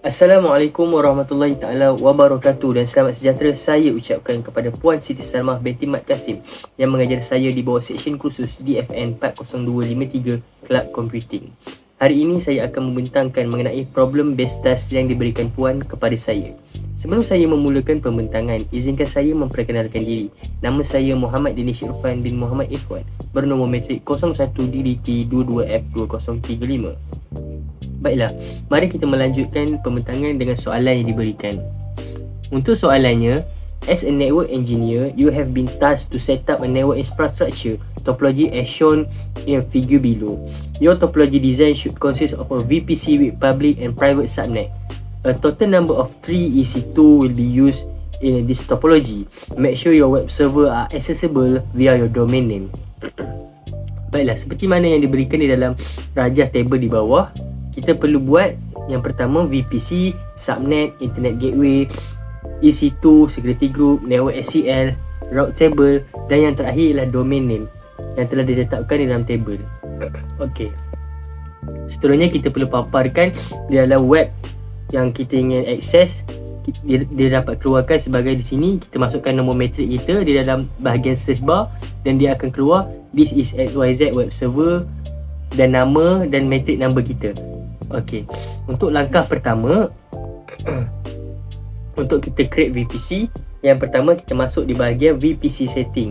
Assalamualaikum warahmatullahi taala wabarakatuh dan selamat sejahtera saya ucapkan kepada Puan Siti Salmah binti Mat Kasim yang mengajar saya di bawah seksyen kursus DFN 40253 Kelab Computing. Hari ini saya akan membentangkan mengenai problem base task yang diberikan Puan kepada saya. Sebelum saya memulakan pembentangan, izinkan saya memperkenalkan diri. Nama saya Muhammad Danish Irfan bin Muhammad Ikhwan, bernombor matrik 01DDT22F2035. Baiklah, mari kita melanjutkan pembentangan dengan soalan yang diberikan. Untuk soalannya, as a network engineer, you have been tasked to set up a network infrastructure topology as shown in a figure below. Your topology design should consist of a VPC with public and private subnet. A total number of 3 EC2 will be used in this topology. Make sure your web server are accessible via your domain name. Baiklah, seperti mana yang diberikan di dalam rajah tabel di bawah, kita perlu buat yang pertama VPC, subnet, internet gateway, EC2, security group, network SCL, route table dan yang terakhir ialah domain name yang telah ditetapkan di dalam table. Okey. Seterusnya kita perlu paparkan di dalam web yang kita ingin akses. Dia dapat keluarkan sebagai di sini kita masukkan nombor matrik kita di dalam bahagian search bar dan dia akan keluar this is XYZ web server dan nama dan matrik number kita. Okey, untuk langkah pertama untuk kita create VPC, yang pertama kita masuk di bahagian VPC setting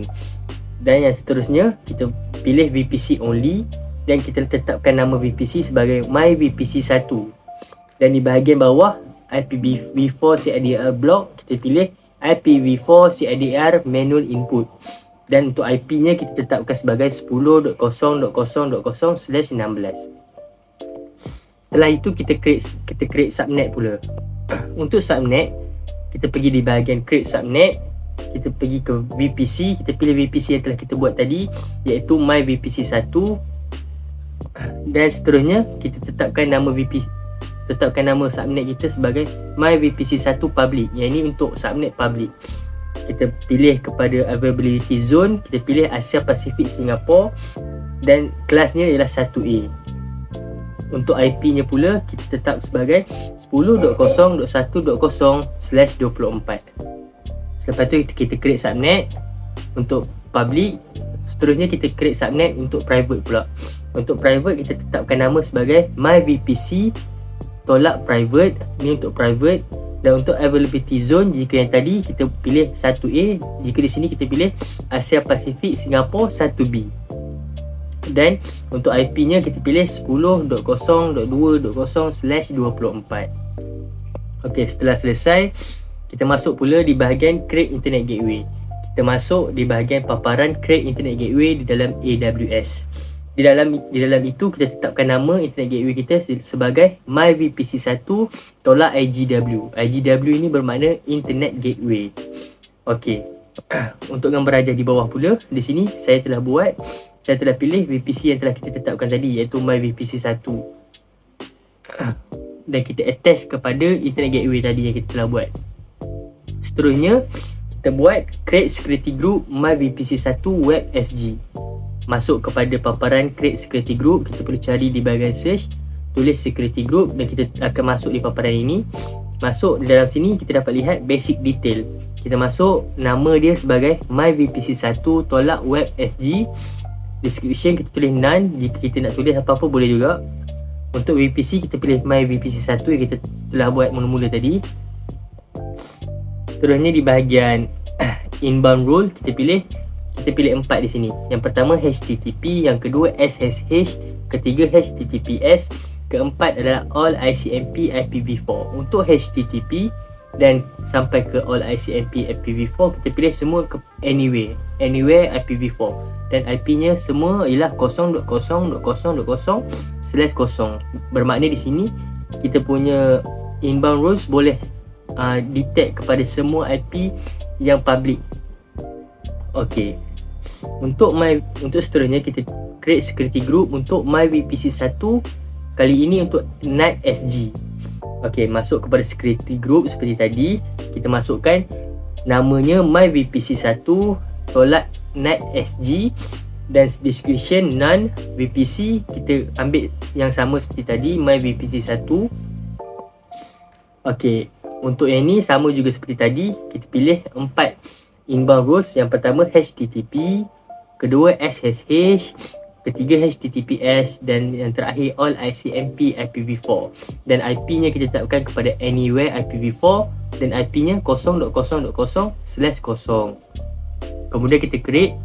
dan yang seterusnya kita pilih VPC only dan kita tetapkan nama VPC sebagai myVPC1 dan di bahagian bawah IPv4 CIDR block kita pilih IPv4 CIDR manual input dan untuk IP nya kita tetapkan sebagai 10.0.0.0/16. Setelah itu kita create subnet pula. Untuk subnet, kita pergi di bahagian create subnet, kita pergi ke VPC, kita pilih VPC yang telah kita buat tadi iaitu myVPC1 dan seterusnya kita tetapkan nama subnet kita sebagai myVPC1 public. Yang ini untuk subnet public. Kita pilih kepada availability zone, kita pilih Asia Pasifik Singapura dan kelasnya ialah 1A. Untuk IP nya pula kita tetap sebagai 10.0.1.0/24. Selepas tu kita create subnet untuk public. Seterusnya kita create subnet untuk private pula. Untuk private kita tetapkan nama sebagai myVPC tolak private, ni untuk private. Dan untuk availability zone, jika yang tadi kita pilih 1A, jika di sini kita pilih Asia Pasifik Singapura 1B. Dan untuk IP nya kita pilih 10.0.2.0/24. Okey, setelah selesai kita masuk pula di bahagian create internet gateway. Kita masuk di bahagian paparan create internet gateway di dalam AWS. Di dalam itu kita tetapkan nama internet gateway kita sebagai myVPC1 tolak IGW. IGW ini bermakna internet gateway. Okey. Untuk gambar rajah di bawah pula, di sini saya telah pilih VPC yang telah kita tetapkan tadi iaitu myVPC1 dan kita attach kepada internet gateway tadi yang kita telah buat. Seterusnya kita buat create security group myVPC1 web SG. Masuk kepada paparan create security group, kita perlu cari di bahagian search, tulis security group dan kita akan masuk di paparan ini. Masuk di dalam sini kita dapat lihat basic detail. Kita masuk nama dia sebagai myVPC1 tolak web SG. Description kita tulis none, jika kita nak tulis apa-apa boleh juga. Untuk VPC kita pilih myVPC1 yang kita telah buat mula-mula tadi. Terusnya di bahagian inbound role kita pilih 4 di sini. Yang pertama HTTP, yang kedua SSH, ketiga HTTPS, keempat adalah all ICMP IPv4. Untuk HTTP dan sampai ke all ICMP IPv4 kita pilih semua ke anywhere IPv4 dan IP nya semua ialah 0.0.0/0. Bermakna di sini kita punya inbound rules boleh detect kepada semua IP yang public. Okey. Untuk seterusnya kita create security group untuk myVPC1, kali ini untuk NAT SG. Okey, masuk kepada security group seperti tadi, kita masukkan namanya myVPC1 tolak NAT SG dan description none. VPC kita ambil yang sama seperti tadi myVPC1 Okey, untuk yang ni sama juga seperti tadi. Kita pilih 4 inbound rules. Yang pertama HTTP, kedua SSH, ketiga HTTPS, dan yang terakhir all ICMP IPv4. Dan IP-nya kita tetapkan kepada anywhere IPv4 dan IP-nya 0.0.0/0. Kemudian kita create.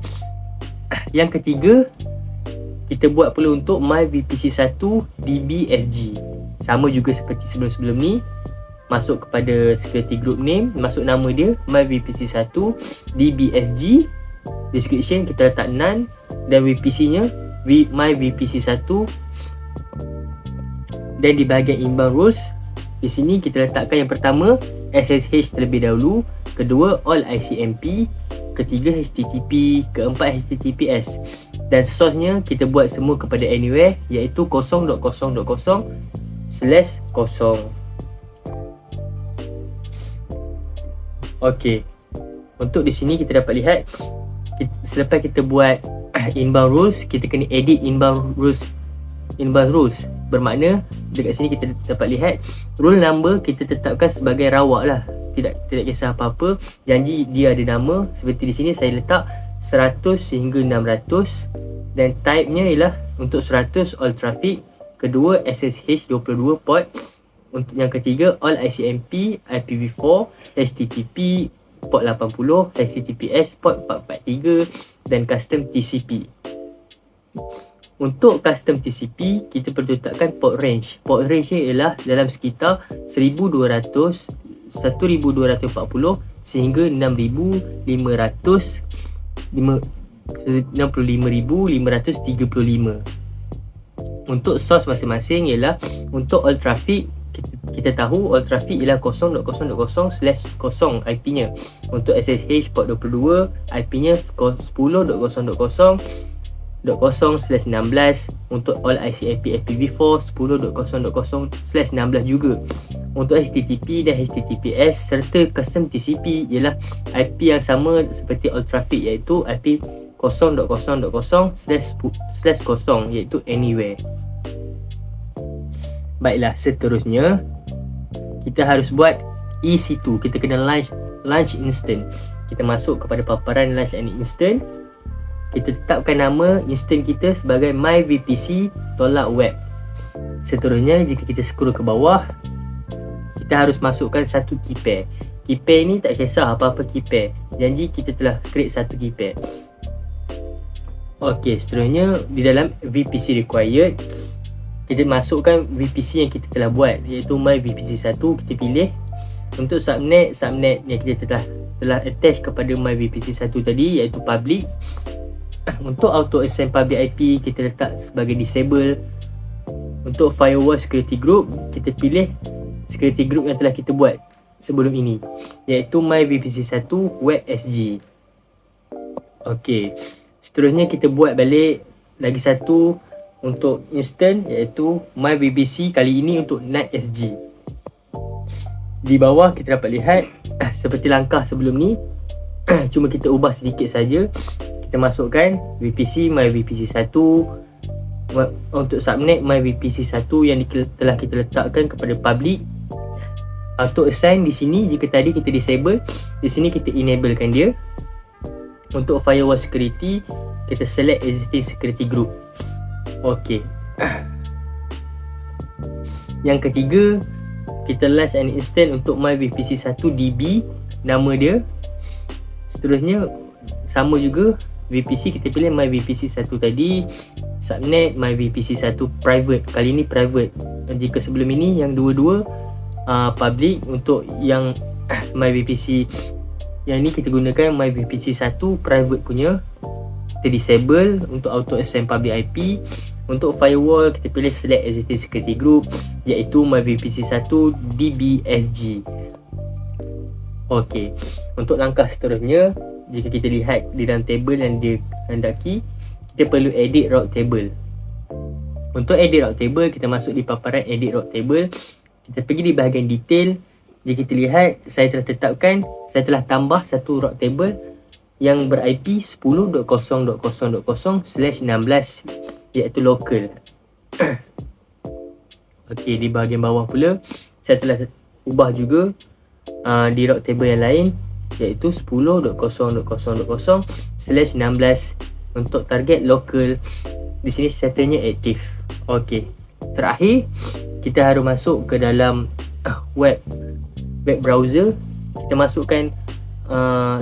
Yang ketiga, kita buat pula untuk myVPC1 DBSG. Sama juga seperti sebelum-sebelum ni. Masuk kepada security group name, masuk nama dia myVPC1 DBSG. Description kita letak none, dan VPC-nya myVPC1. Dan di bahagian inbound rules, di sini kita letakkan yang pertama SSH terlebih dahulu, kedua all ICMP, ketiga HTTP, keempat HTTPS, dan source-nya kita buat semua kepada anywhere, iaitu 0.0.0/0. Okey. Untuk di sini kita dapat lihat, selepas kita buat inbound rules, kita kena edit inbound rules. Bermakna dekat sini kita dapat lihat rule number kita tetapkan sebagai rawak lah. Tidak kisah apa-apa. Janji dia ada nama. Seperti di sini saya letak 100 hingga 600, dan type-nya ialah untuk 100 all traffic, kedua SSH 22 port, untuk yang ketiga all ICMP IPv4, HTTP port 80, HTTPS port 443, dan custom TCP. Untuk custom TCP, kita perlu letakkan port range. Port range ni ialah dalam sekitar 1200, 1240 sehingga 65,535. Untuk source masing-masing ialah untuk all traffic, kita tahu all traffic ialah 0.0.0/0 IP-nya. Untuk SSH port 22, IP-nya 10.0.0/16. Untuk all ICMP IPv4 10.0.0/16 juga. Untuk HTTP dan HTTPS serta custom TCP ialah IP yang sama seperti all traffic, iaitu IP 0.0.0/0, iaitu anywhere. Baiklah, seterusnya kita harus buat EC2. Kita kena launch instant. Kita masuk kepada paparan launch and instant. Kita tetapkan nama instant kita sebagai myVPC.web. Seterusnya, jika kita scroll ke bawah, kita harus masukkan satu key pair. Key pair ni tak kisah apa-apa key pair. Janji kita telah create satu key pair. Okey, seterusnya di dalam VPC required, kita masukkan VPC yang kita telah buat, iaitu myVPC1. Kita pilih. Untuk subnet yang kita telah attach kepada myVPC1 tadi, iaitu public. Untuk auto assign public IP, kita letak sebagai disable. Untuk firewall security group, kita pilih security group yang telah kita buat sebelum ini, iaitu myVPC1 WebSG. Okey, seterusnya kita buat balik lagi satu untuk instant, iaitu myVPC, kali ini untuk NetSG. Di bawah kita dapat lihat seperti langkah sebelum ni, cuma kita ubah sedikit saja. Kita masukkan VPC myVPC1. Untuk subnet myVPC1 yang telah kita letakkan kepada public. Auto assign di sini, jika tadi kita disable, di sini kita enablekan dia. Untuk firewall security, kita select existing security group. Okey. Yang ketiga, kita launch an instant untuk myVPC1 DB, nama dia. Seterusnya sama juga, VPC kita pilih myVPC1 tadi. Subnet myVPC1 private, kali ini private. Jika sebelum ini yang dua-dua public. Untuk yang myVPC yang ni kita gunakan myVPC1 private punya. Kita disable untuk auto assign public IP. Untuk firewall kita pilih select existing security group, iaitu myVPC1 DBSG. Okey, untuk langkah seterusnya, jika kita lihat di dalam table yang dikehendaki, kita perlu edit route table. Untuk edit route table, kita masuk di paparan edit route table. Kita pergi di bahagian detail. Jika kita lihat, saya telah tambah satu route table yang ber-IP 10.0.0/16, iaitu local. Okey, di bahagian bawah pula saya telah ubah juga di route table yang lain, iaitu 10.0.0.0/16 untuk target local. Di sini statusnya aktif. Okey. Terakhir, kita harus masuk ke dalam web browser. Kita masukkan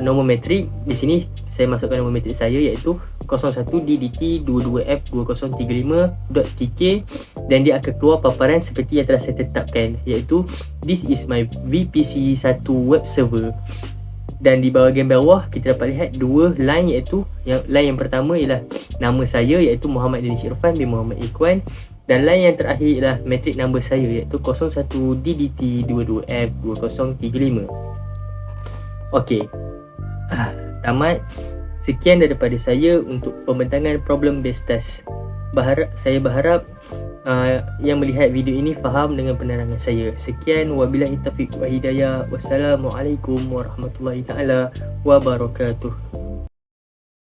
nombor metrik. Di sini saya masukkan nombor metrik saya, iaitu 01DDT22F2035.tk, dan dia akan keluar paparan seperti yang telah saya tetapkan, iaitu this is my VPC1 web server. Dan di bahagian bawah kita dapat lihat dua line, iaitu line yang pertama ialah nama saya, iaitu Muhammad Danish Irfan bin Muhammad Ikhwan, dan line yang terakhir ialah metrik number saya, iaitu 01DDT22F2035. Okey, tamat. Sekian daripada saya untuk pembentangan problem based test. Saya berharap yang melihat video ini faham dengan penerangan saya. Sekian, wabillahi taufiq wa hidayah. Wassalamualaikum warahmatullahi taala wabarakatuh.